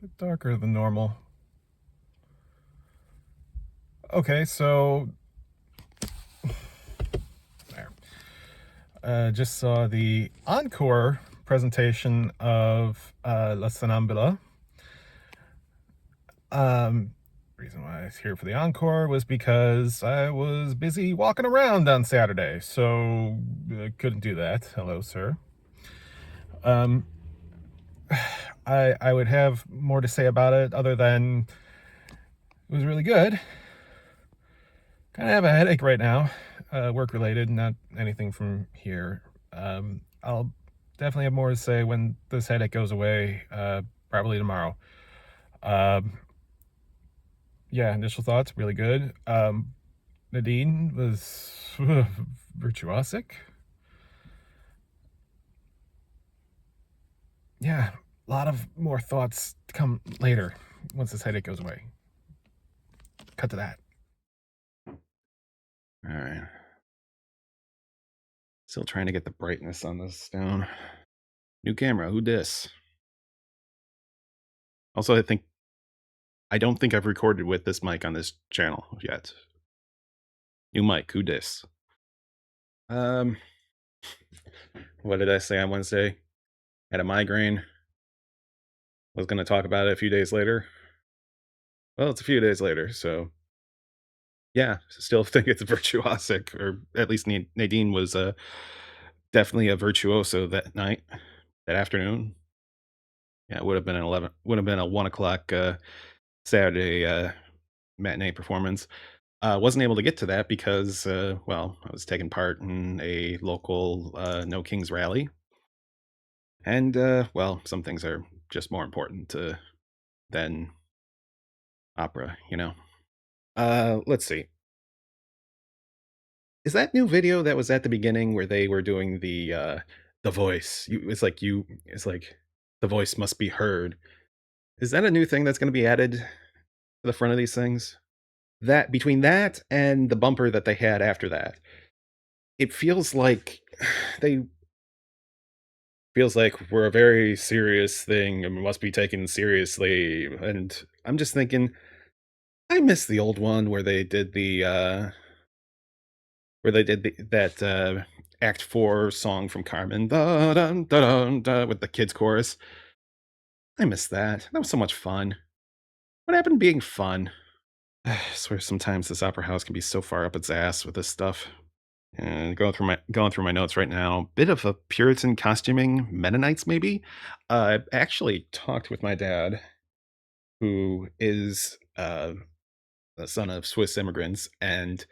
bit darker than normal. Okay, so there. Just saw the encore presentation of La Sonnambula. Reason why I was here for the encore was because I was busy walking around on Saturday, so I couldn't do that. Hello, sir. I would have more to say about it other than it was really good. Kind of have a headache right now, work related, not anything from here. I'll definitely have more to say when this headache goes away, probably tomorrow. Yeah, initial thoughts, really good. Nadine was virtuosic. Yeah, a lot of more thoughts to come later once this headache goes away. Cut to that. All right. Still trying to get the brightness on this down. New camera, who dis? Also, I don't think I've recorded with this mic on this channel yet. New mic, who dis? What did I say on Wednesday? Had a migraine. Was going to talk about it a few days later. Well, it's a few days later, so yeah, still think it's virtuosic, or at least Nadine was definitely a virtuoso that night, that afternoon. Yeah, it would have been an 11, would have been a 1 o'clock Saturday matinee performance. Wasn't able to get to that because, well, I was taking part in a local No Kings rally. And, well, some things are just more important than opera, you know? Let's see. Is that new video that was at the beginning where they were doing the voice? It's like the voice must be heard. Is that a new thing that's going to be added to the front of these things? That between that and the bumper that they had after that, it feels like they feels like we're a very serious thing and must be taken seriously. And I'm just thinking, I miss the old one where they did that Act 4 song from Carmen, da, dun, da, dun, da, with the kids chorus. I miss that. That was so much fun. What happened to being fun? I swear sometimes this opera house can be so far up its ass with this stuff. And going through my notes right now, bit of a Puritan costuming, Mennonites maybe. I actually talked with my dad, who is the son of Swiss immigrants, and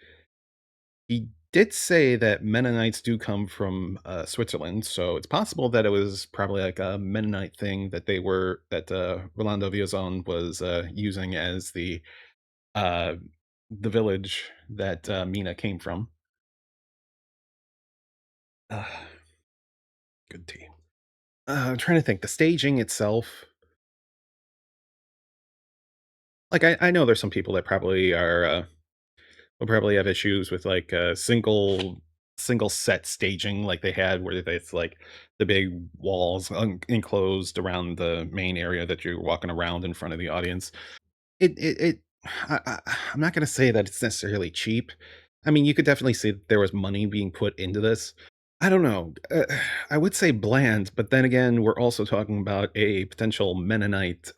he did say that Mennonites do come from Switzerland, so it's possible that it was probably like a Mennonite thing that Rolando Villazon was using as uh, the village that Mina came from. Uh, Good tea. I'm trying to think. The staging itself, like I know there's some people that probably will probably have issues with like single set staging like they had where it's like the big walls enclosed around the main area that you're walking around in front of the audience. It I'm not going to say that it's necessarily cheap. I mean, you could definitely see that there was money being put into this. I don't know. I would say bland, but then again, we're also talking about a potential Mennonite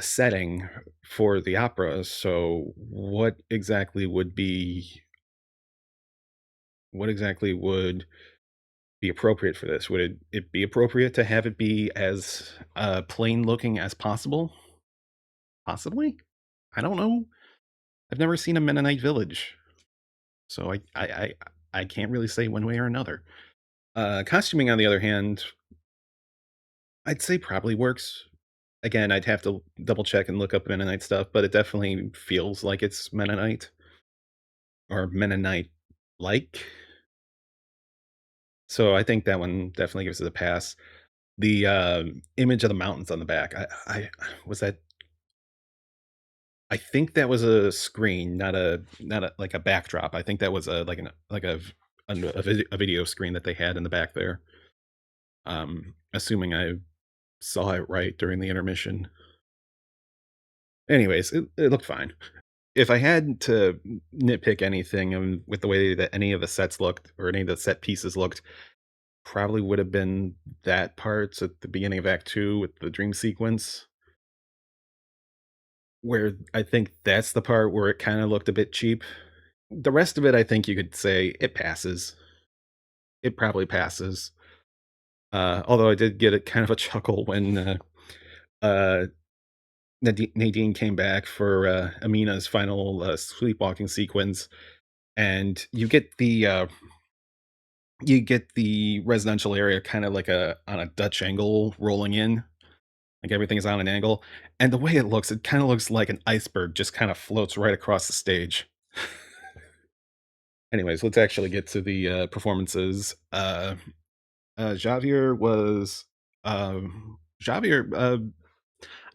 setting for the opera. So, what exactly would be appropriate for this? Would it be appropriate to have it be as plain looking as possible? Possibly. I don't know. I've never seen a Mennonite village, so I can't really say one way or another. Costuming, on the other hand, I'd say probably works. Again, I'd have to double check and look up Mennonite stuff, but it definitely feels like it's Mennonite or Mennonite like. So I think that one definitely gives it a pass. The image of the mountains on the back. I was that. I think that was a screen, not a like a backdrop. I think that was a like a video screen that they had in the back there. Assuming I saw it right during the intermission. Anyways, it looked fine. If I had to nitpick anything, with the way that any of the sets looked or any of the set pieces looked, probably would have been that parts at the beginning of Act 2 with the dream sequence, where I think that's the part where it kinda looked a bit cheap. The rest of it, I think you could say it passes. It probably passes. Although I did get a kind of a chuckle when, uh, Nadine came back for, Amina's final, sleepwalking sequence, and you get the residential area kinda like on a Dutch angle rolling in, like everything is on an angle, and the way it looks, it kinda looks like an iceberg just kinda floats right across the stage. Anyways, let's actually get to the, performances. Xavier was, Xavier,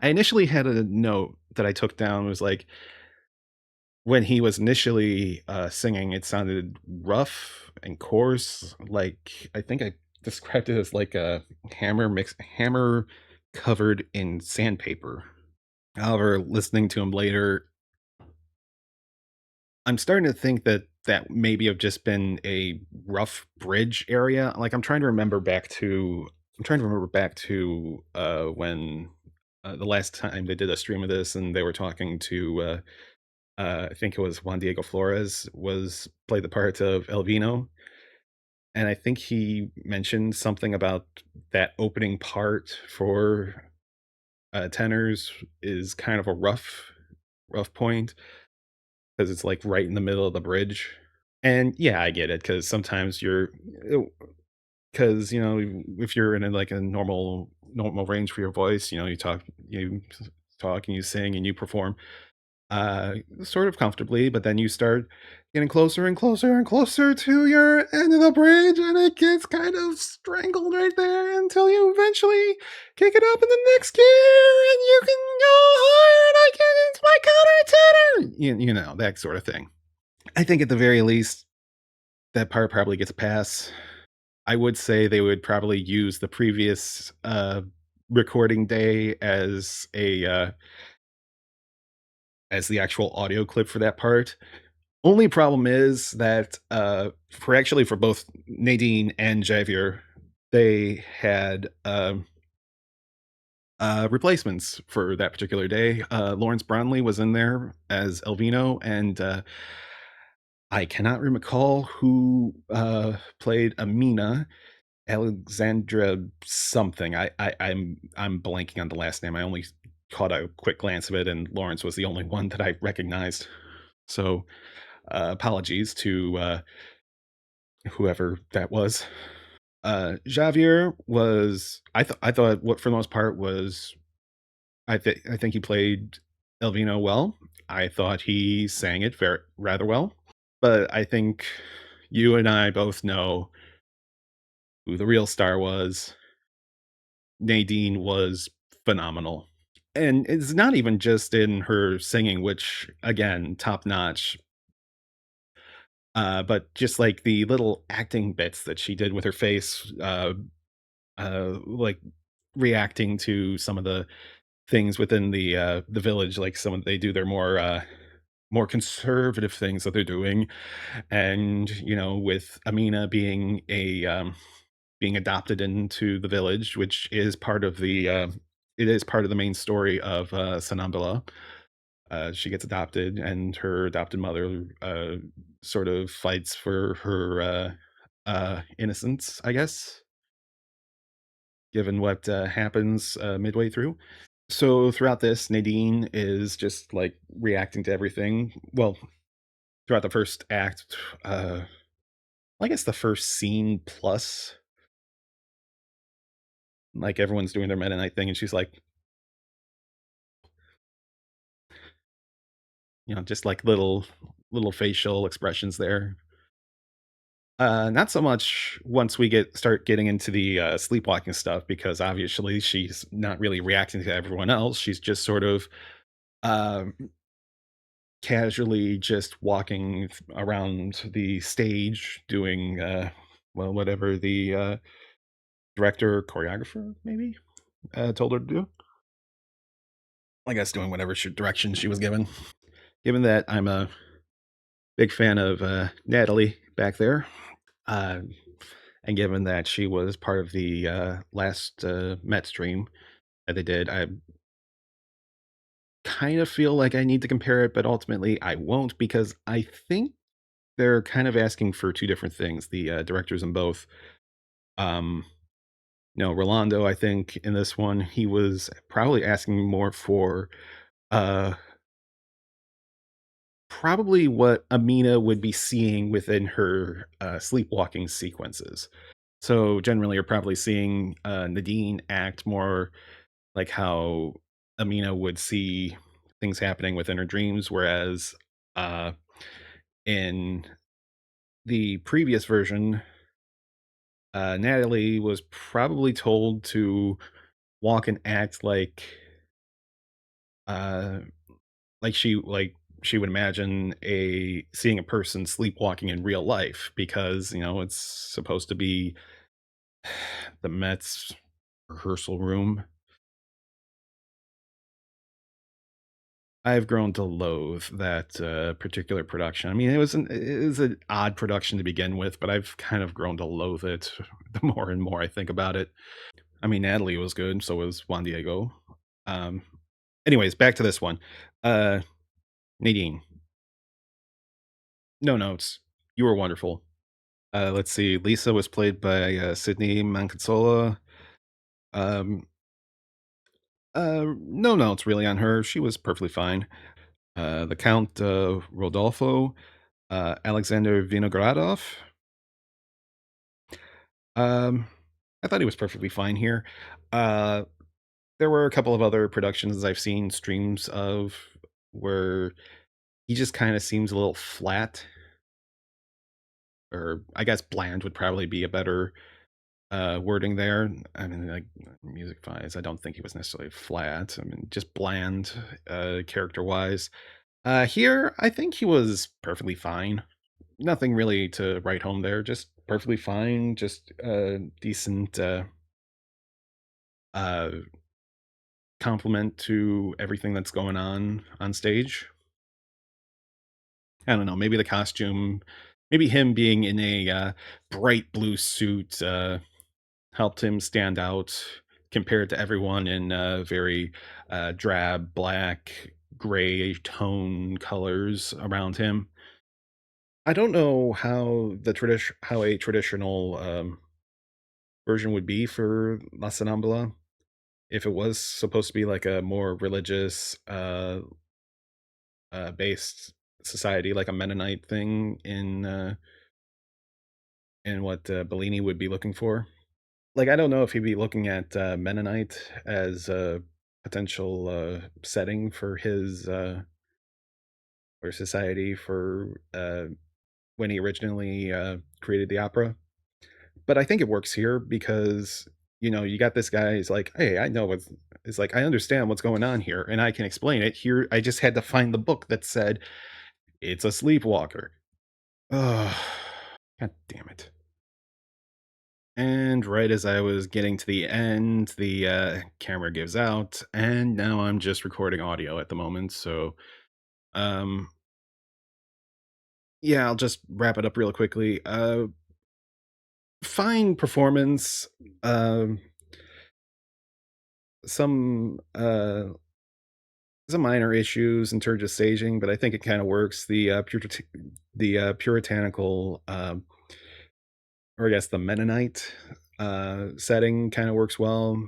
I initially had a note that I took down, was like, when he was initially, singing, it sounded rough and coarse, like, I think I described it as like a hammer covered in sandpaper. However, listening to him later, I'm starting to think that that maybe have just been a rough bridge area. Like, I'm trying to remember back to, when, the last time they did a stream of this and they were talking to, I think it was Juan Diego Flores was played the part of Elvino, and I think he mentioned something about that opening part for, tenors is kind of a rough point because it's, like, right in the middle of the bridge. And, yeah, I get it because sometimes because, if you're in a, like, a normal range for your voice, you talk and you sing and you perform, sort of comfortably, but then you start getting closer and closer and closer to your end of the bridge, and it gets kind of strangled right there until you eventually kick it up in the next gear, and you can go higher, and I can into my counter tenor, that sort of thing. I think at the very least, that part probably gets a pass. I would say they would probably use the previous recording day as the actual audio clip for that part. Only problem is that, for both Nadine and Xavier, they had, replacements for that particular day. Lawrence Brownlee was in there as Elvino, and, I cannot recall who, played Amina. Alexandra something. I'm blanking on the last name. I only caught a quick glance of it, and Lawrence was the only one that I recognized. So, apologies to, whoever that was. Xavier was I thought what for the most part was I think he played Elvino well. I thought he sang it rather well. But I think you and I both know who the real star was. Nadine was phenomenal. And it's not even just in her singing, which again, top notch, but just like the little acting bits that she did with her face, like reacting to some of the things within the village, like they do their more conservative things that they're doing, and with Amina being adopted into the village, which is part of it is part of the main story of Sonnambula. She gets adopted, and her adopted mother sort of fights for her innocence, I guess, given what happens midway through. So throughout this, Nadine is just like reacting to everything. Well, throughout the first act, I guess the first scene plus, like everyone's doing their meta night thing, and she's like, just like little facial expressions there. Not so much once we start getting into the sleepwalking stuff, because obviously she's not really reacting to everyone else. She's just sort of um, casually just walking around the stage doing well, whatever the director or choreographer maybe told her to do. I guess doing whatever direction she was given. Given that I'm a big fan of Natalie back there, uh, and given that she was part of the last Met stream that they did, I kind of feel like I need to compare it, but ultimately I won't because I think they're kind of asking for two different things. The directors in both. Um, Rolando, I think in this one he was probably asking more for uh, probably what Amina would be seeing within her sleepwalking sequences. So generally, you're probably seeing Nadine act more like how Amina would see things happening within her dreams, whereas uh, in the previous version, Natalie was probably told to walk and act uh, she would imagine a seeing a person sleepwalking in real life because it's supposed to be the Mets rehearsal room. I've grown to loathe that particular production. I mean, it was an odd production to begin with, but I've kind of grown to loathe it the more and more I think about it. I mean, Natalie was good, so was Juan Diego. Um, anyways, back to this one. Uh, Nadine, no notes. You were wonderful. Let's see. Lisa was played by Sydney Mancanzola. Um, no notes really on her. She was perfectly fine. The Count Rodolfo, Alexander Vinogradov. Um, I thought he was perfectly fine here. Uh, there were a couple of other productions I've seen streams of where he just kind of seems a little flat, or I guess bland would probably be a better wording there. I mean, like music wise, I don't think he was necessarily flat. I mean, just bland character wise. Here, I think he was perfectly fine. Nothing really to write home there. Just perfectly fine. Just decent uh, compliment to everything that's going on stage. I don't know. Maybe the costume, maybe him being in a bright blue suit helped him stand out compared to everyone in very drab black gray tone colors around him. I don't know how a traditional version would be for La Sonnambula if it was supposed to be like a more religious based society, like a Mennonite thing in what Bellini would be looking for. Like, I don't know if he'd be looking at Mennonite as a potential setting for his or society for when he originally created the opera. But I think it works here because you got this guy. He's like, hey, I know what's. It's like I understand what's going on here, and I can explain it. Here, I just had to find the book that said it's a sleepwalker. Oh, God damn it. And right as I was getting to the end, the camera gives out, and now I'm just recording audio at the moment. So, um, yeah, I'll just wrap it up real quickly. Fine performance. Some some minor issues in terms of staging, but I think it kind of works. The puritanical, or I guess the Mennonite setting kind of works well.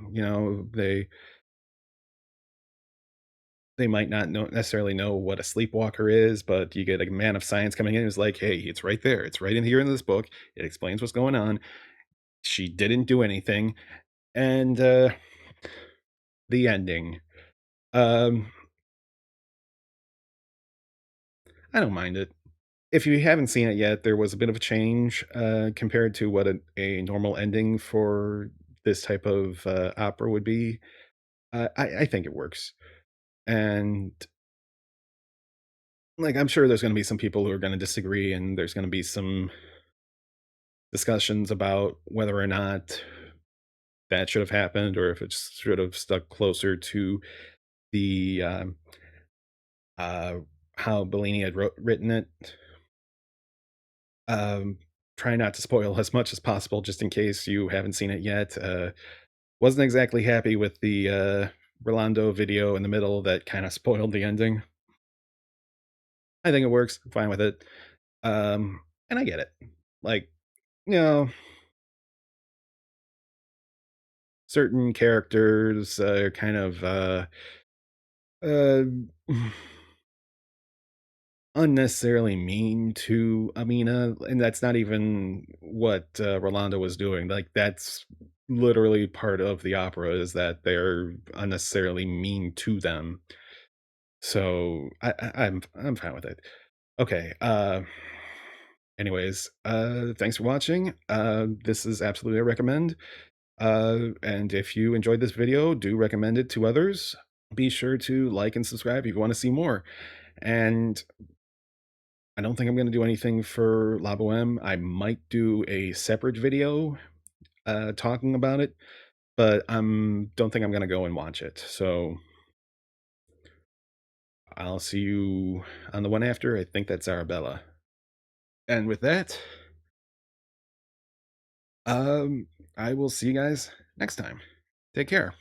They might not necessarily know what a sleepwalker is, but you get a man of science coming in who's like, "Hey, it's right there. It's right in here in this book. It explains what's going on. She didn't do anything." And the ending. Um, I don't mind it. If you haven't seen it yet, there was a bit of a change compared to what a normal ending for this type of opera would be. I think it works, and like I'm sure there's going to be some people who are going to disagree, and there's going to be some discussions about whether or not that should have happened, or if it should have stuck closer to the uh, how Bellini had written it. Um, try not to spoil as much as possible, just in case you haven't seen it yet. Wasn't exactly happy with the Rolando video in the middle that kind of spoiled the ending. I think it works. I'm fine with it. And I get it. Like, you know, certain characters kind of uh, unnecessarily mean to Amina, and that's not even what Rolando was doing. Like, that's literally part of the opera is that they're unnecessarily mean to them. So I'm fine with it. Okay. Anyways, thanks for watching. This is absolutely a recommend. And if you enjoyed this video, do recommend it to others. Be sure to like and subscribe if you want to see more. And I don't think I'm going to do anything for La Boheme. I might do a separate video talking about it, but I don't think I'm going to go and watch it. So I'll see you on the one after. I think that's Arabella. And with that, um, I will see you guys next time. Take care.